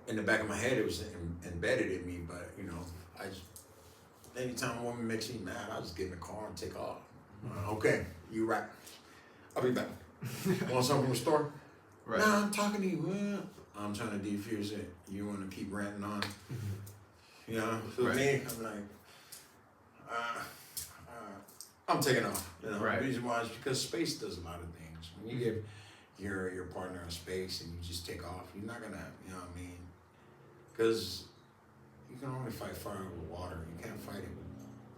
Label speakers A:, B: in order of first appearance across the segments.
A: in the back of my head, it was embedded in me. But you know, I just, anytime a woman makes me mad, I just get in the car and take off. Okay, you right. I'll be back. Want something from the store? Right. Nah, I'm talking to you. I'm trying to defuse it. You want to keep ranting on? You know, so me, I'm like, I'm taking off. You know, the reason why is because space does a lot of things. When you give your partner a space and you just take off, you're not gonna, you know what I mean? Because you can only fight fire with water. You can't fight it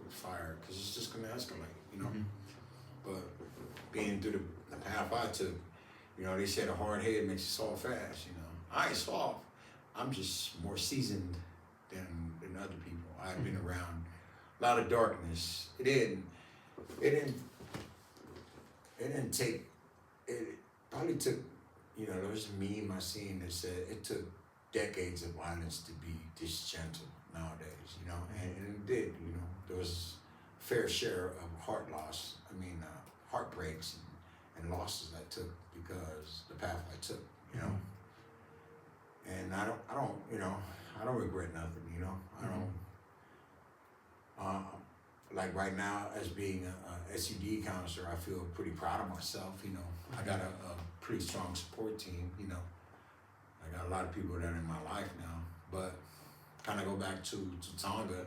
A: with fire because it's just gonna escalate. You know. But being through the path I took, you know, they said a hard head makes you soft fast. You know, I ain't soft. I'm just more seasoned than other people. I've been around a lot of darkness. It didn't take. It probably took. You know, there was a meme I seen that said it took decades of violence to be this gentle nowadays. You know, and it did. You know, there was a fair share of heart loss. I mean, heartbreaks and losses I took because the path I took. You know. And I don't, you know, I don't regret nothing, you know. I don't, like right now as being a SUD counselor, I feel pretty proud of myself, you know. I got a pretty strong support team, you know. I got a lot of people that are in my life now, but kind of go back to Tonga.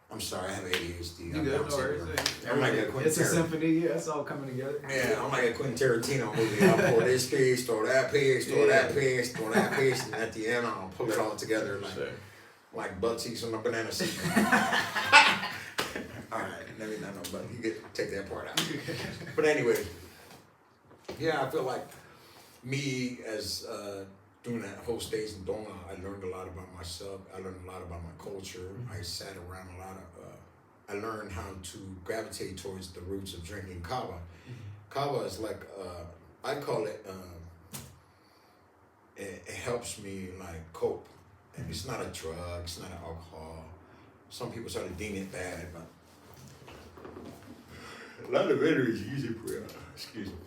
A: I'm sorry, I have ADHD.
B: You good? No worries.
A: I'm like a Quentin
B: It's a symphony. Yeah, it's all coming together.
A: Yeah, I'm like a Quentin Tarantino movie. I'll pour this piece, throw that piece, throw that piece, throw that piece, and at the end I'll pull it all together like butt cheeks on a banana seat. All right, maybe not no butt. You get take that part out. But anyway, yeah, I feel like me as doing that whole stage in Tonga, I learned a lot about myself. I learned a lot about my culture. I sat around a lot of, I learned how to gravitate towards the roots of drinking kava. Kava is like, I call it, it helps me like cope. And it's not a drug, it's not an alcohol. Some people sort of deem it bad, but a lot of veterans use it for, excuse me.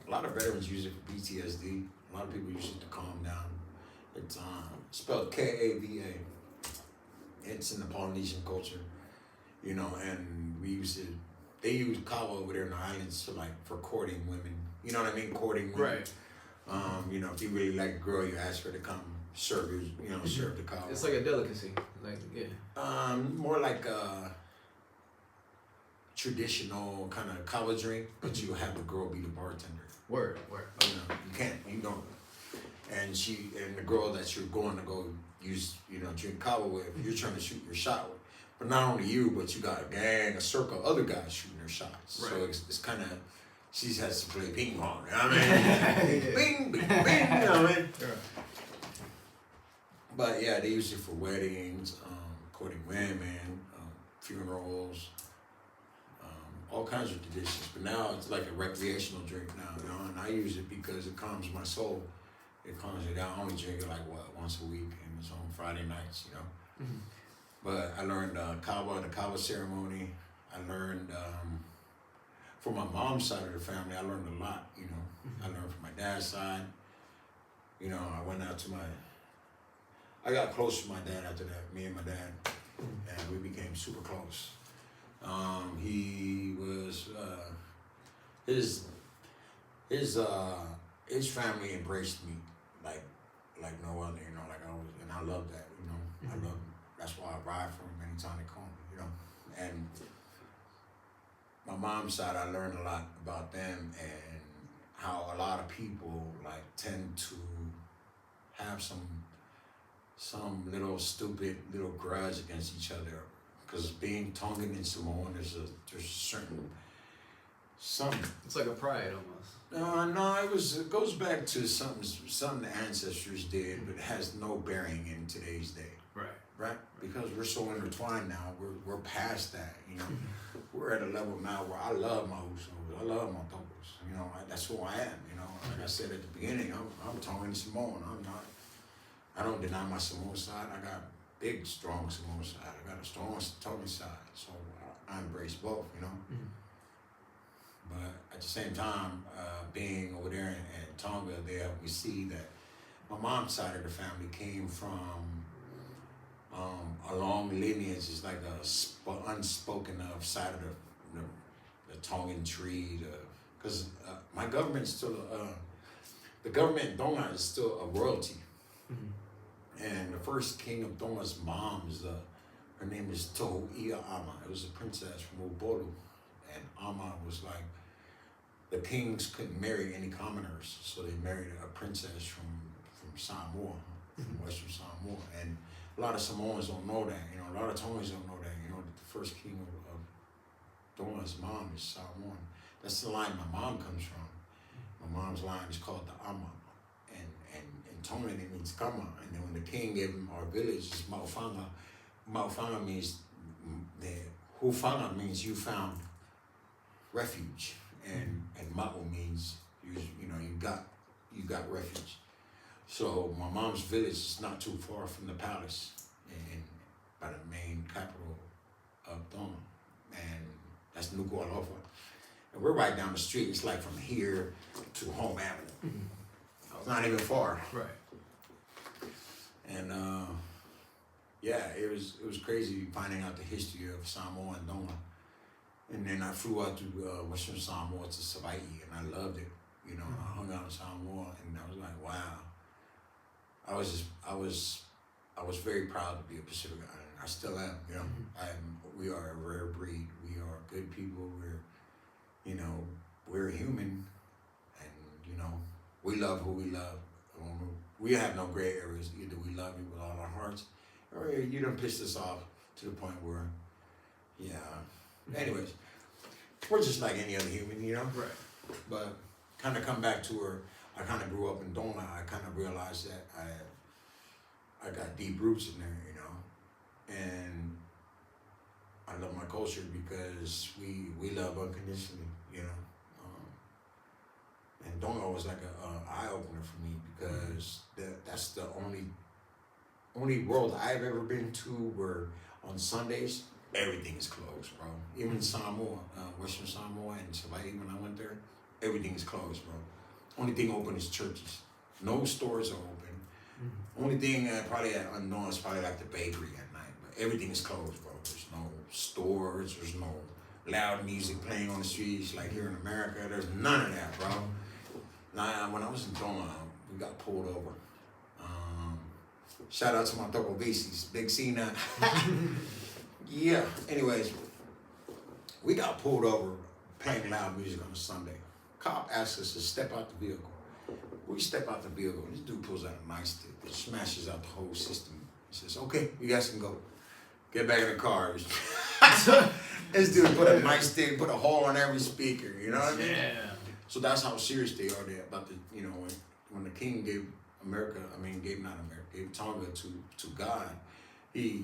A: A lot of veterans use it for PTSD. A lot of people use it to calm down. It's spelled Kava. It's in the Polynesian culture, you know, and we use it. They use kava over there in the islands for courting women. You know what I mean? Courting women. Right. You know, if you really like a girl, you ask her to come serve you. You know, serve the kava.
B: It's like a delicacy. Like yeah.
A: More like a traditional kind of kava drink, but you have the girl be the bartender.
B: Word.
A: You know, you don't. And the girl that you're going to go use, you know, drink kava with, you're trying to shoot your shot with. But not only you, but you got a gang, a circle of other guys shooting their shots. Right. So it's kind of, she has to play ping pong, you know what I mean? Bing, bing, bing, you know what I mean? Yeah. But yeah, they use it for weddings, courting women, funerals, all kinds of traditions, but now it's like a recreational drink now, you know, and I use it because it calms my soul. It calms me down. I only drink it once a week, and it's on Friday nights, you know. Mm-hmm. But I learned the kava ceremony. I learned from my mom's side of the family. I learned a lot, you know. Mm-hmm. I learned from my dad's side. You know, I went out to I got close to my dad after that. Me and my dad, and we became super close. He was his family embraced me like no other, you know, and I love that, you know. Mm-hmm. I love him. That's why I ride for him anytime they call me, you know. And my mom's side, I learned a lot about them and how a lot of people tend to have some little stupid little grudge against each other. Because being Tongan and Samoan, there's certain
B: It's like a pride almost.
A: No, it goes back to something the ancestors did, but it has no bearing in today's day. Right? Because we're so intertwined now, we're past that. You know, we're at a level now where I love my Usos, I love my Tongos. You know, that's who I am. You know, like I said at the beginning, I'm Tongan and Samoan. I don't deny my Samoan side. I got big, strong Samoan side. I got a strong Tongan side. So I embrace both, you know. Mm-hmm. But at the same time, being over there in Tonga, they helped me see that my mom's side of the family came from a long lineage. It's like a unspoken of side of the Tongan tree. Because my government's still the government in Tonga is still a royalty. And the first king of Tonga's mom is her name is Toho'ia Ama. It was a princess from Ubolu. And Ama was like, the kings couldn't marry any commoners, so they married a princess from Samoa, from Western Samoa. And a lot of Samoans don't know that, you know, a lot of Tongans don't know that, you know, that the first king of Tonga's mom is Samoan. That's the line my mom comes from. My mom's line is called the Ama. And in Tongan it means Kama. And then when the king gave him our village, it's Maufanga. Maufanga means, Hufanga means you found refuge. And Ma'u means you know you got refuge. So my mom's village is not too far from the palace, and by the main capital of Tonga, and that's Nuku'alofa. And we're right down the street. It's like from here to Home Avenue. It's not even far.
B: Right.
A: And yeah, it was crazy finding out the history of Samoa and Tonga. And then I flew out to Western Samoa to Savai'i, and I loved it. You know, I hung out in Samoa, and I was like, wow. I was very proud to be a Pacific Islander. I still am. You know, we are a rare breed. We are good people. We're human, and you know, we love who we love. We have no gray areas. Either we love you with all our hearts, or you done pissed us off to the point where, yeah. Anyways, we're just like any other human, you know?
B: Right.
A: But kind of come back to where I kind of grew up in Tonga. I kind of realized that I got deep roots in there, you know? And I love my culture because we love unconditionally, you know? And Tonga was like a eye-opener for me because that's the only world I've ever been to where on Sundays, everything is closed, bro. Even Samoa, Western Samoa and Savai'i, when I went there, everything is closed, bro. Only thing open is churches. No stores are open. Only thing probably unknown is probably like the bakery at night, but everything is closed, bro. There's no stores, there's no loud music playing on the streets like here in America. There's none of that, bro. Now, when I was in Tonga, we got pulled over. Shout out to my Toko Visis, Big C9. Yeah, anyways, we got pulled over playing loud music on a Sunday. Cop asked us to step out the vehicle. We step out the vehicle. This dude pulls out a nightstick that smashes out the whole system. He says, okay, you guys can go. Get back in the car. This dude put a nightstick, put a hole on every speaker, you know what I mean?
B: Yeah.
A: So that's how serious they are there about the, you know, when the king gave Tonga to God, he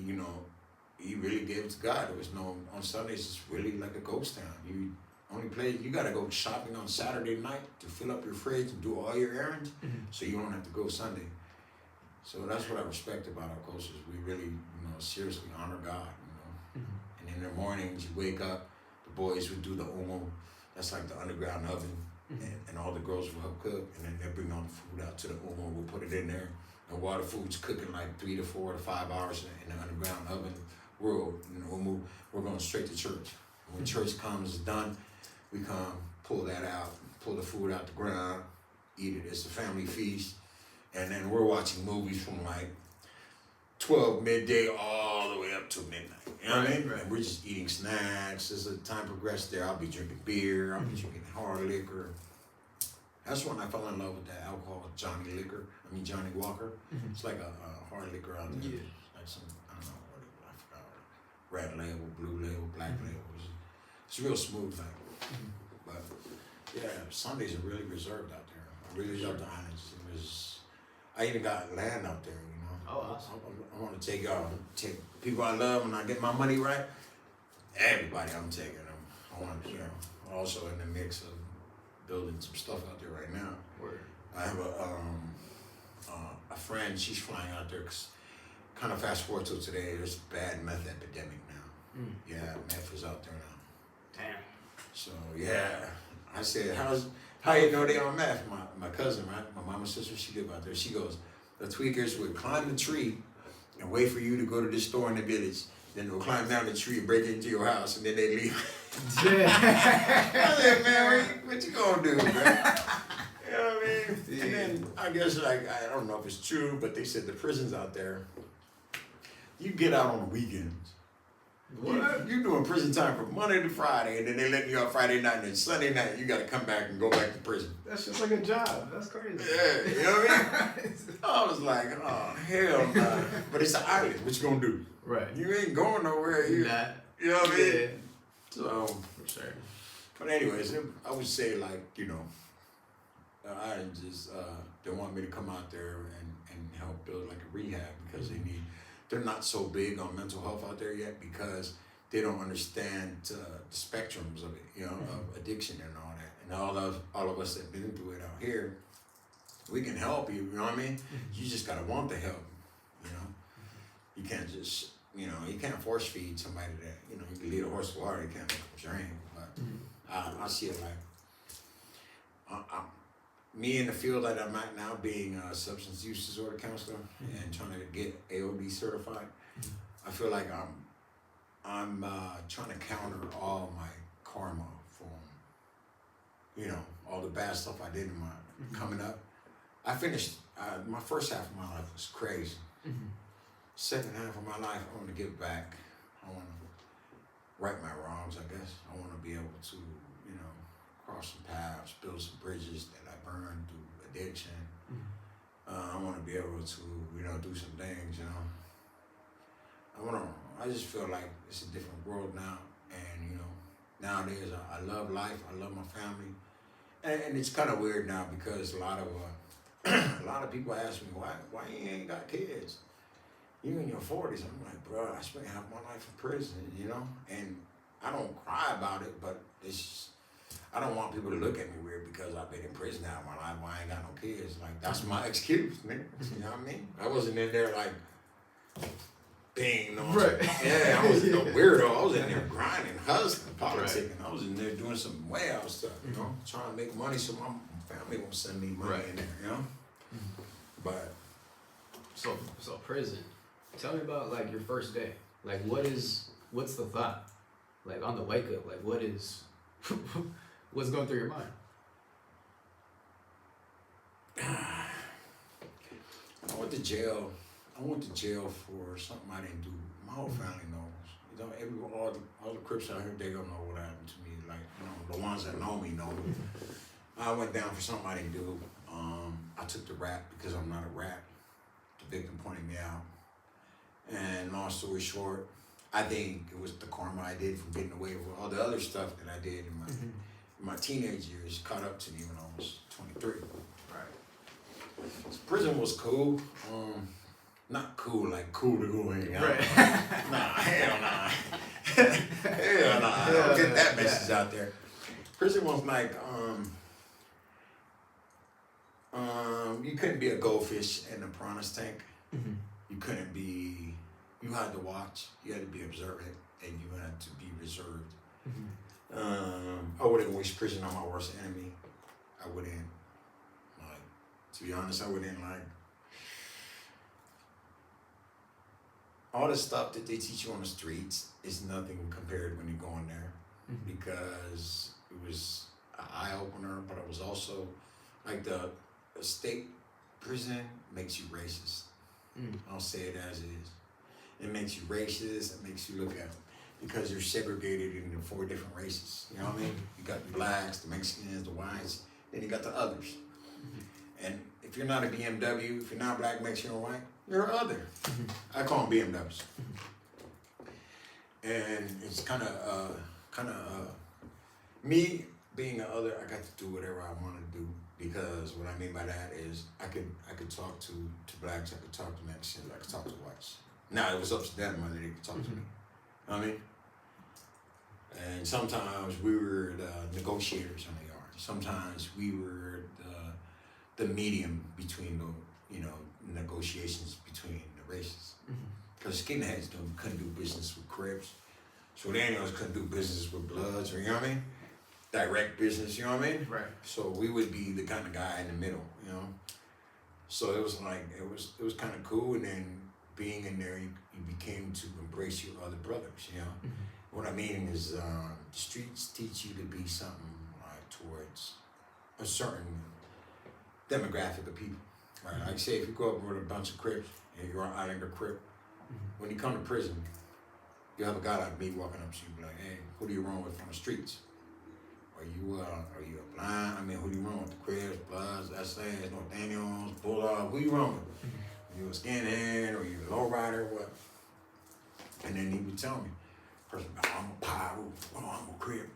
A: really gave it to God. There was no, on Sundays, it's really like a ghost town. You gotta go shopping on Saturday night to fill up your fridge and do all your errands, so you don't have to go Sunday. So that's what I respect about our cultures. We really, seriously honor God, And in the mornings, you wake up, the boys would do the umo. That's like the underground oven, and all the girls will help cook, and then they'll bring all the food out to the umo. We'll put it in there, and while the food's cooking like 3 to 4 to 5 hours in the underground oven, we're going straight to church. When church comes done, we come, pull that out, pull the food out the ground, eat it. It's a family feast, and then we're watching movies from like 12 midday all the way up to midnight. You know what I mean? Right. And we're just eating snacks. As the time progressed there, I'll be drinking beer, I'll be drinking hard liquor. That's when I fell in love with that alcohol, Johnny Walker. It's like a hard liquor out there. Yeah. Like some, I don't know what it was, I forgot. Red label, blue label, black label. It's real smooth like. But yeah, Sundays are really reserved out there. I really love the islands. I even got land out there,
B: Oh, awesome.
A: I want to take people I love when I get my money right. Everybody, I'm taking them. I want to, also in the mix of building some stuff out there right now.
B: Word.
A: I have a friend, she's flying out there, cause kind of fast forward to today, there's a bad meth epidemic now. Yeah, meth is out there now.
B: Damn.
A: So yeah, I said, how you know they on meth? My cousin, right? My mama's sister, she live out there. She goes, The tweakers would climb the tree and wait for you to go to the store in the village. Then they'll climb down the tree and break into your house, and then they leave. I said, man, what you gonna do, man? You know what I mean? Yeah. And then I guess, like, I don't know if it's true, but they said the prisons out there, you get out on the weekends. What? You doing prison time from Monday to Friday, and then they let you out Friday night, and then Sunday night you gotta come back and go back to prison.
B: That's just like a job. That's crazy.
A: Yeah, you know what I mean? I was like, oh, hell no. Nah. But it's an island. What you gonna do?
B: Right.
A: You ain't going nowhere. You know what I mean? Yeah. So,
B: for sure.
A: But anyways, I would say, like, you know, I just, they want me to come out there and help build like a rehab because they're not so big on mental health out there yet because they don't understand the spectrums of it, you know, of addiction and all that. And all of us that been through it out here, we can help you, you know what I mean? You just gotta want the help, you know? You can't just, you know, you can't force feed somebody that, you know, you can lead a horse to water, you can't make them drink. But I see it like, me in the field that I'm at now, being a substance use disorder counselor and trying to get AOD certified, I feel like I'm trying to counter all my karma from, you know, all the bad stuff I did in my coming up. I finished, my first half of my life was crazy. Second half of my life, I want to give back. I want to right my wrongs, I guess. I want to be able to, you know, cross some paths, build some bridges that I burned through addiction. I want to be able to, you know, do some things, you know. I just feel like it's a different world now. And, you know, nowadays I love life. I love my family. And it's kind of weird now because a lot of people ask me, why you ain't got kids? You in your 40s. I'm like, bro, I spent half my life in prison, you know? And I don't cry about it, but it's just, I don't want people to look at me weird because I've been in prison half my life. Why I ain't got no kids? Like, that's my excuse, man. You know what I mean? I wasn't in there like being no, right. Yeah, I was no weirdo. I was in there grinding, hustling, politicking. Right. I was in there doing some way out stuff, you know, trying to make money so my family won't send me money in there, you know? But
B: so prison. Tell me about like your first day. Like what's the thought? Like on the wake up, like what's going through your mind?
A: I went to jail for something I didn't do. My whole family knows. You know, all the Crips out here, they don't know what happened to me. Like, you know, the ones that know me know. I went down for something I didn't do. I took the rap because I'm not a rap. The victim pointed me out. And long story short, I think it was the karma I did from getting away with all the other stuff that I did in my teenage years caught up to me when I was 23. Right. So prison was cool. Not cool like cool to go hang out. Right. Nah, hell nah. Hell nah. Don't get that message out there. Prison was like, you couldn't be a goldfish in a piranha's tank. You couldn't be, you had to watch, you had to be observant, and you had to be reserved. I wouldn't wish prison on my worst enemy. I wouldn't, like, to be honest, I wouldn't, like, all the stuff that they teach you on the streets is nothing compared when you go in there, because it was an eye-opener, but it was also, like, the state prison makes you racist. I'll say it as it is. It makes you racist. It makes you look at because you're segregated into 4 different races. You know what I mean? You got the blacks, the Mexicans, the whites, then you got the others. And if you're not a BMW, if you're not black, Mexican, or white, you're other. I call them BMWs. And it's kind of me being the other. I got to do whatever I want to do. Because what I mean by that is I could talk to blacks, I could talk to Mexicans, I could talk to whites. Now it was up to them whether they could talk to me. You know what I mean? And sometimes we were the negotiators in the yard. Sometimes we were the medium between the, you know, negotiations between the races. Because skinheads couldn't do business with Crips. So Daniels couldn't do business with Bloods, or you know what I mean? Direct business, you know what I mean?
B: Right.
A: So we would be the kind of guy in the middle, you know? So it was like it was kind of cool, and then being in there, you became to embrace your other brothers. You know, what I mean is the streets teach you to be something like towards a certain demographic of people. Right, like say if you go up with a bunch of Crips and you're out in the Crip, when you come to prison, you have a guy like me walking up to you, be like, "Hey, who do you run with on the streets? Are you a blind? I mean, who do you run with? The Crips, Bloods, SAs, Nathaniels, Bulldog? Who you run with? Are you a skinhead or you a lowrider? What?" And then he would tell me, "Person, I'm a Pyro, I'm a Crip.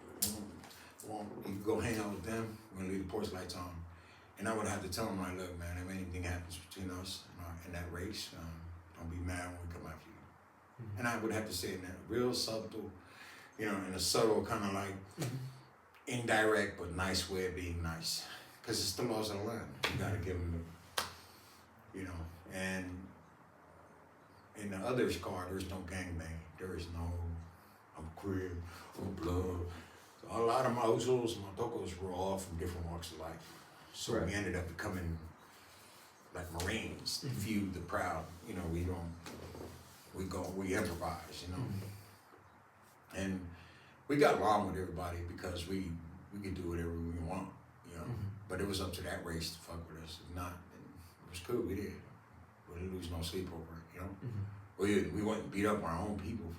A: You go hang out with them. We're gonna leave the porch lights on." And I would have to tell him, like, "Look, man, if anything happens between us in that race, don't be mad when we come after you." And I would have to say it in that real subtle, in a subtle kind of like indirect but nice way of being nice. Because it's the laws of the land. You got to give them and in the other's car, there's no gangbang. There is no, I'm Crip, I'm Blood. So a lot of my Uzos and my Tokos were all from different walks of life. So we ended up becoming like Marines, the few, the proud. We improvise, and we got along with everybody because we could do whatever we want, But it was up to that race to fuck with us. If not, it was cool. We didn't lose no sleep over it, We wouldn't beat up our own people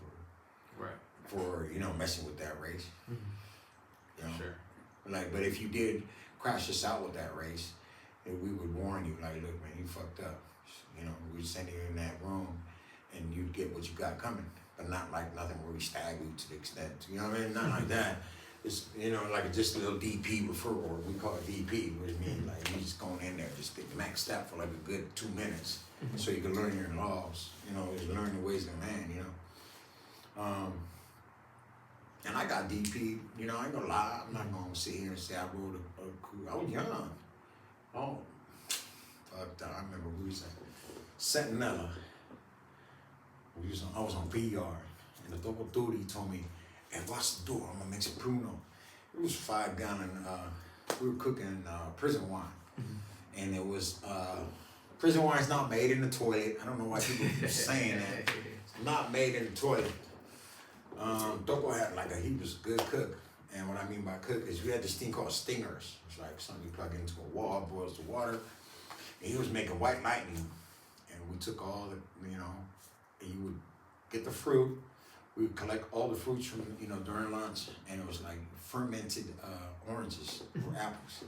A: for messing with that race.
B: Sure.
A: Like, but if you did crash us out with that race, and we would warn you, like, "Look, man, you fucked up." We'd send you in that room, and you'd get what you got coming, but not like nothing where we stab you to the extent, you know what I mean? Not like that. It's like just a little DP or we call it DP, which means like you just going in there, just get maxed out for like a good 2 minutes, so you can learn your laws, just learn the ways of the man, And I got DP, I ain't gonna lie, I'm not gonna sit here and say I rode a cool, I was young. Oh, fuck that, I remember we was at Sentinella. I was on PR, and the double duty told me, "Hey, watch the door, I'm gonna make some Pruno." It was 5-gallon, we were cooking prison wine. And it was, prison wine's not made in the toilet. I don't know why people keep saying that. It's not made in the toilet. Topo had he was a good cook. And what I mean by cook is we had this thing called stingers. It's like something you plug into a wall, boils the water. And he was making white lightning. And we took all the, and you would get the fruit. We would collect all the fruits from, during lunch. And it was like fermented oranges or apples.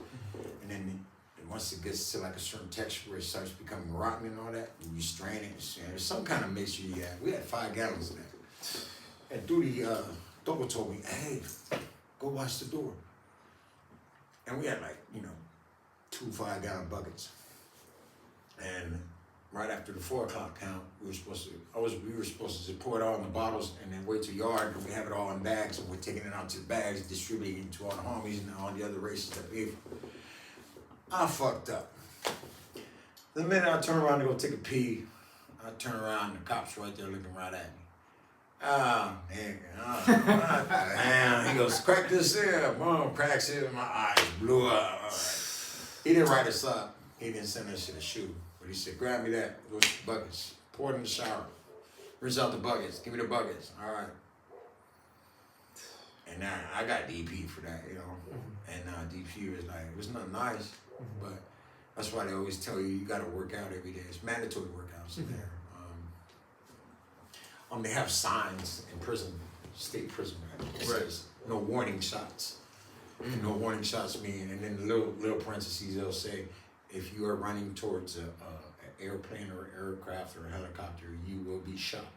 A: And then once it gets to like a certain texture where it starts becoming rotten and all that, and you strain it, there's some kind of mixture you had. We had 5 gallons of that. And Duty, Topo told me, "Hey, go wash the door." And we had 2 5-gallon buckets. And right after the 4 o'clock count, we were supposed to just pour it all in the bottles and then wait till yard, and we have it all in bags, and we're taking it out to the bags, distributing it to all the homies and all the other races that we. I fucked up. The minute I turn around to go take a pee, I turn around and the cops right there looking right at me. Oh, nigga, damn. He goes, "Crack this here." Boom, cracks it, and my eyes blew up. All right. He didn't write us up. He didn't send us to the shoe. But he said, "Grab me that, those buckets. Pour it in the shower. Rinse out the buckets. Give me the buckets." All right. And now I got DP for that, And DP was like, it was not nice, but that's why they always tell you got to work out every day. It's mandatory workouts in there. They have signs in prison, state prison, it says no warning shots. No warning shots mean, and then the little parentheses, they'll say, if you are running towards an airplane or aircraft or a helicopter, you will be shot.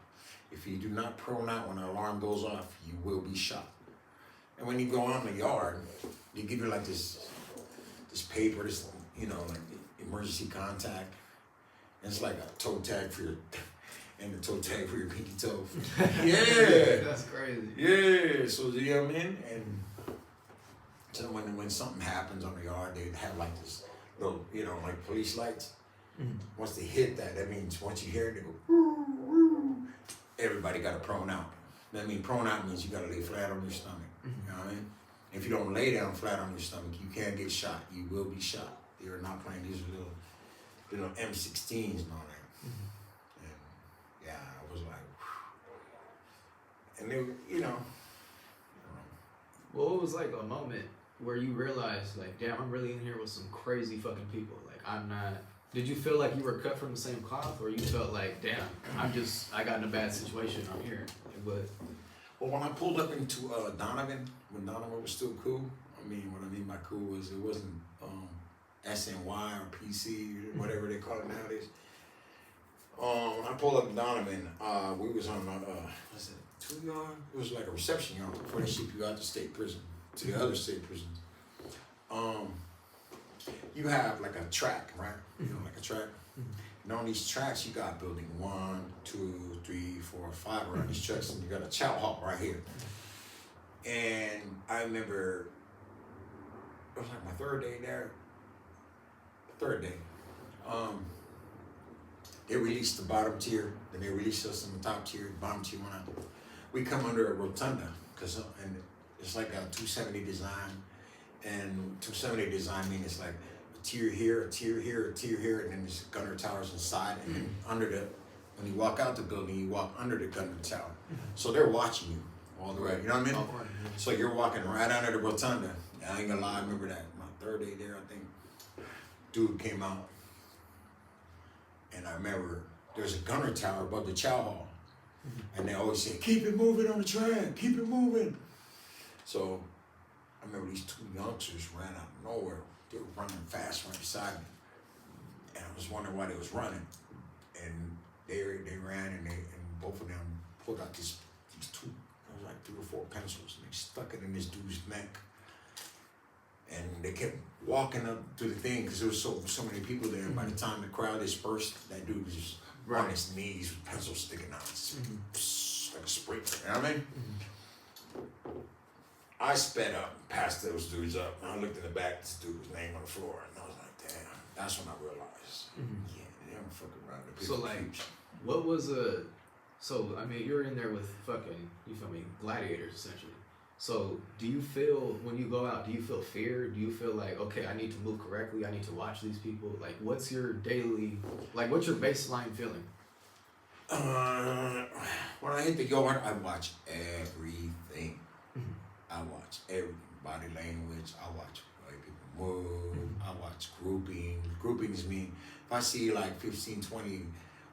A: If you do not prone out when the alarm goes off, you will be shot. And when you go on the yard, they give you like this paper, this, like emergency contact. And it's like a toe tag for your, and the toe tag for your pinky toe. Yeah.
B: That's crazy.
A: Yeah. So, you know what I mean? And so when something happens on the yard, they have like this little, like police lights. Once they hit that means once you hear it, they go, "Woo, woo." Everybody got to prone out. That means prone out means you got to lay flat on your stomach. You know what I mean? If you don't lay down flat on your stomach, you can't get shot. You will be shot. They are not playing. These are you know, M16s and all that. And yeah, I was like, whew. And they were, you know.
B: Well, it was like a moment where you realized, like, damn, I'm really in here with some crazy fucking people. Like, I'm not. Did you feel like you were cut from the same cloth, or you felt like, damn, I got in a bad situation. I'm here. Like, but.
A: Well, when I pulled up into Donovan, when Donovan was still cool, I mean, what I mean by cool was it wasn't SNY or PC, whatever they call it nowadays. When I pulled up in Donovan, we was on what's it, 2 yard? It was like a reception yard before they ship you out to state prison, to the other state prisons. You have like a track, right? You know, like a track. And on these tracks, you got building 1, 2, 3, 4, 5 around these tracks, and you got a chow hall right here. And I remember it was like my third day there. Third day. They released the bottom tier, then they released us in the top tier. The bottom tier went out. We come under a rotunda, and it's like a 270 design, and 270 design means it's like a tier here, a tier here, a tier here, and then there's gunner towers inside, and then under when you walk out the building, you walk under the gunner tower. So they're watching you all the way, you know what I mean? So you're walking right under the rotunda. And I ain't gonna lie, I remember that, my third day there, I think, dude came out, and I remember there's a gunner tower above the chow hall. And they always say, keep it moving on the track, keep it moving. So I remember these 2 youngsters ran out of nowhere. They were running fast right beside me. And I was wondering why they was running. And they ran, and both of them pulled out these 2, it was like 3 or 4 pencils, and they stuck it in this dude's neck. And they kept walking up to the thing because there was so many people there. And by the time the crowd dispersed, that dude was just on his knees with pencils sticking out. Like a sprinkler, you know what I mean? I sped up, passed those dudes up, and I looked in the back, this dude was laying on the floor, and I was like, damn, that's when I realized, yeah, they don't fuck around.
B: So, like, what was so, I mean, you're in there with fucking, you feel me, gladiators, essentially. So, do you feel, when you go out, do you feel fear? Do you feel like, okay, I need to move correctly, I need to watch these people? Like, what's your daily, like, what's your baseline feeling?
A: When I hit the yard, I watch everything. I watch everything. Body language, I watch the way people move, I watch grouping. Groupings mean, if I see like 15, 20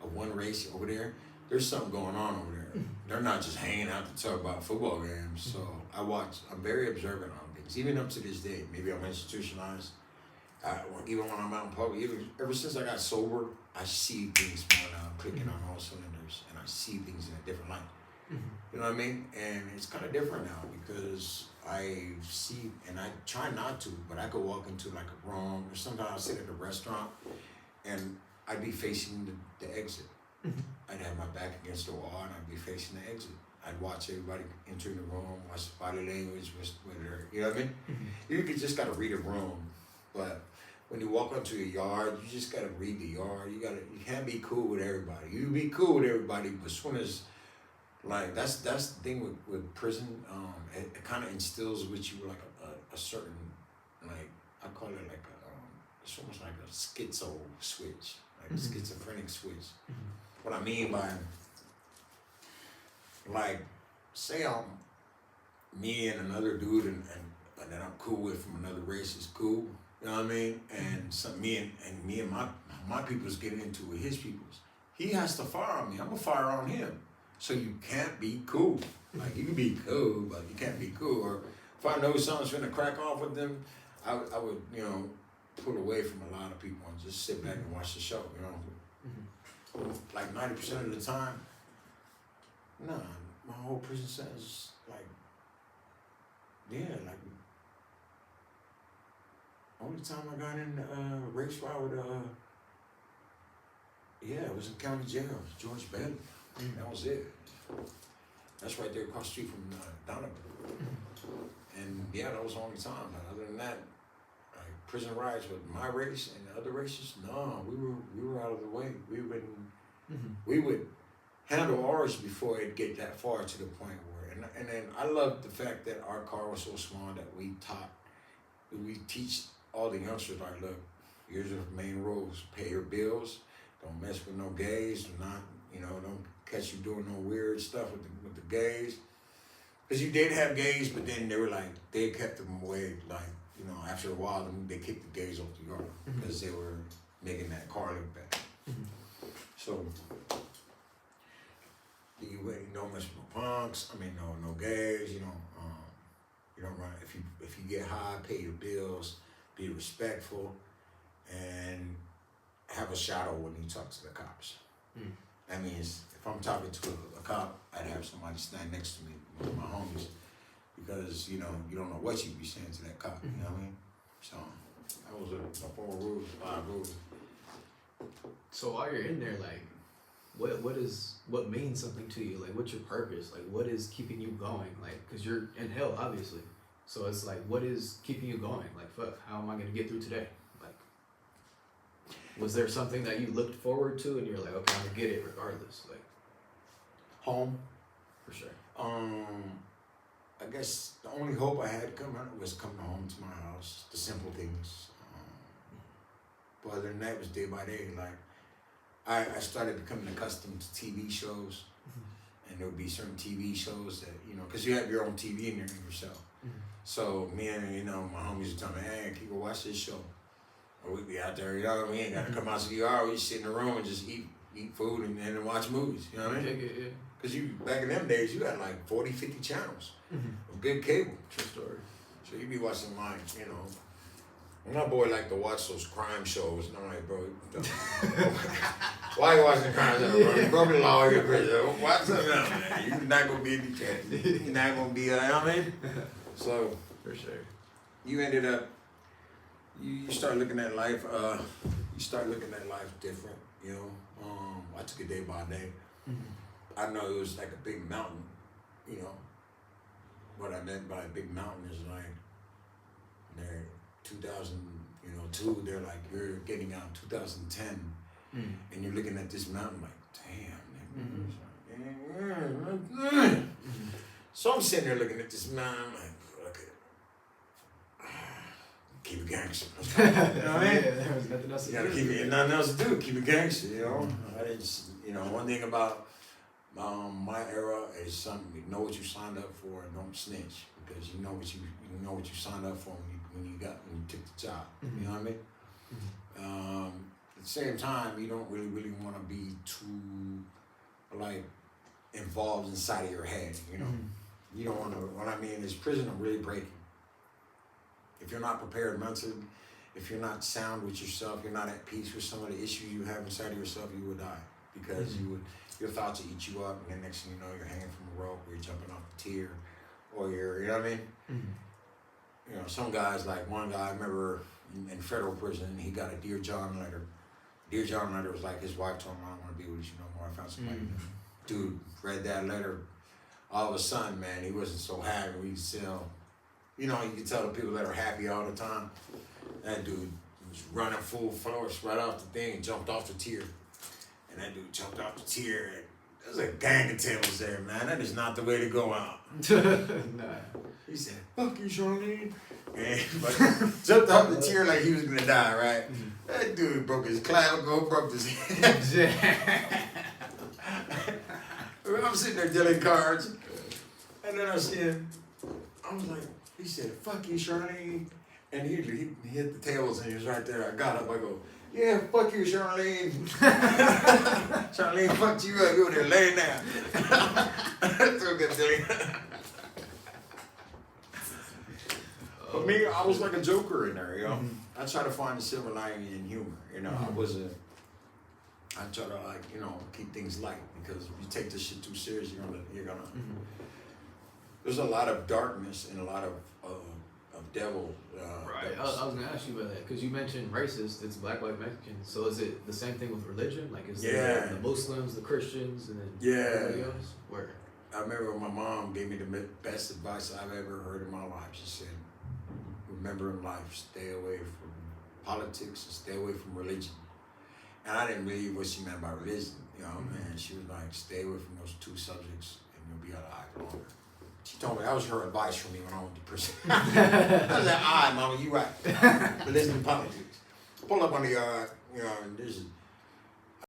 A: of one race over there, there's something going on over there. They're not just hanging out to talk about football games. So I'm very observant on things, even up to this day. Maybe I'm institutionalized. Even when I'm out in public, ever since I got sober, I see things going on, clicking on all cylinders, and I see things in a different light. You know what I mean? And it's kind of different now because I see, and I try not to, but I could walk into like a room, or sometimes I'll sit at a restaurant, and I'd be facing the exit. I'd have my back against the wall, and I'd be facing the exit. I'd watch everybody enter the room, watch the body language, whether, you know what I mean? You just gotta read a room, but when you walk onto a yard, you just gotta read the yard. You can't be cool with everybody. You can be cool with everybody, but as soon as, like, that's the thing with prison. It kind of instills with you like a certain, like, I call it like it's almost like a schizo switch, like a schizophrenic switch. What I mean by, like, say me and another dude and that I'm cool with from another race is cool. You know what I mean? And me and my people's getting into with his people's. He has to fire on me. I'm gonna fire on him. So you can't be cool. Like, you can be cool, but you can't be cool. Or if I know something's gonna crack off with them, I would, you know, pull away from a lot of people and just sit back and watch the show, you know. Like 90% of the time, nah, my whole prison sentence, like, yeah, like, only time I got in race ride with it was in county jail, George Bailey. That was it. That's right there across the street from Donovan. And yeah, that was the only time. But other than that, like, prison rides with my race and the other races, no, we were out of the way. We would handle ours before it get that far to the point where, and then I love the fact that our car was so small that we teach all the youngsters, like, look, Here's the main rules: pay your bills. Don't mess with no gays. Do not, don't catch you doing no weird stuff with the gays. Because you did have gays, but then they were like, they kept them away. Like, after a while, they kicked the gays off the yard because they were making that car look bad. So, you don't mess with no punks. No gays. You don't run. If you get high, pay your bills. Be respectful, and have a shadow when you talk to the cops. That means if I'm talking to a cop, I'd have somebody stand next to me, one of my homies, because you don't know what you'd be saying to that cop. You know what I mean? So that was a 4 rules, 5 rules.
B: So while you're in there, like, what means something to you? Like, what's your purpose? Like, what is keeping you going? Like, because you're in hell, obviously. So it's like, what is keeping you going? Like, fuck, how am I gonna get through today? Like, was there something that you looked forward to and you're like, okay, I'm gonna get it regardless? Like,
A: home.
B: for sure.
A: I guess the only hope I had coming was coming home to my house. The simple things. But other than that, it was day by day. Like, I started becoming accustomed to TV shows, and there would be certain TV shows that because you have your own TV in there yourself. So me and my homies would tell me, hey, Kiko, watch this show. Or we'd be out there, we ain't gotta come out to the yard. We just sit in the room and just eat food and then watch movies. You know what I mean?
B: Yeah.
A: Because back in them days, you had like 40, 50 channels of good cable.
B: True story.
A: So you'd be watching my boy liked to watch those crime shows, and I'm like, bro, why are you watching crime shows, bro? You broke the law, you're crazy. Watch something else, man. You're not gonna be in the chat. You're not gonna be, So
B: For sure.
A: you ended up, you start looking at life. Different. I took it day by day. I know it was like a big mountain. What I meant by a big mountain is like, they're 2002. They're like, you're getting out 2010, and you're looking at this mountain like, damn. So I'm sitting there looking at this mountain like, okay, keep it gangster. You know what I mean?
B: Yeah, there was nothing else to
A: You gotta
B: do.
A: keep it, nothing else to do. Keep it gangster. I didn't. One thing about my era is something. Know what you signed up for and don't snitch, because you know what you signed up for when you took the job. You know what I mean? At the same time, you don't really want to be too like involved inside of your head. You don't want to. What I mean is, prison will really break you. If you're not prepared mentally, if you're not sound with yourself, you're not at peace with some of the issues you have inside of yourself, you would die, because your thoughts will eat you up, and then next thing you know, you're hanging from a rope, or you're jumping off a tier, or you know what I mean? Some guys, like one guy, I remember in federal prison, he got a Dear John letter. Dear John letter was like his wife told him, I don't want to be with you no more. I found somebody. Dude read that letter. All of a sudden, man, he wasn't so happy. We still, you can tell the people that are happy all the time. That dude was running full force right off the thing and jumped off the tier. And that dude jumped off the tier, and there's a gang of tails there, man. That is not the way to go out.
B: Nah.
A: He said, fuck you, Charlene. And jumped off the tier like he was gonna die, right? That dude broke his clavicle, broke his head. I'm sitting there dealing cards, and then I was like, he said, fuck you, Charlene. And he hit the tables, and he was right there. I got up, I go, yeah, fuck you, Charlene. Charlene fucked you up. You were there laying down. That's so good, Dilly. But me, I was like a joker in there, I try to find the silver lining in humor. I try to keep things light, because if you take this shit too serious, you're gonna. There's a lot of darkness and a lot of devil.
B: Right. I was gonna ask you about that, because you mentioned racist. It's black, white, Mexican. So is it the same thing with religion? Like, is it the Muslims, the Christians, and then everybody else? Where?
A: I remember my mom gave me the best advice I've ever heard in my life. She said, remember in life, stay away from politics and stay away from religion. And I didn't believe what she meant by religion. Man, she was like, stay away from those two subjects and you'll be alive longer. She told me that was her advice for me when I went to prison. I was like, all right, mama, you right. Religion and politics. Pull up on the yard, and this is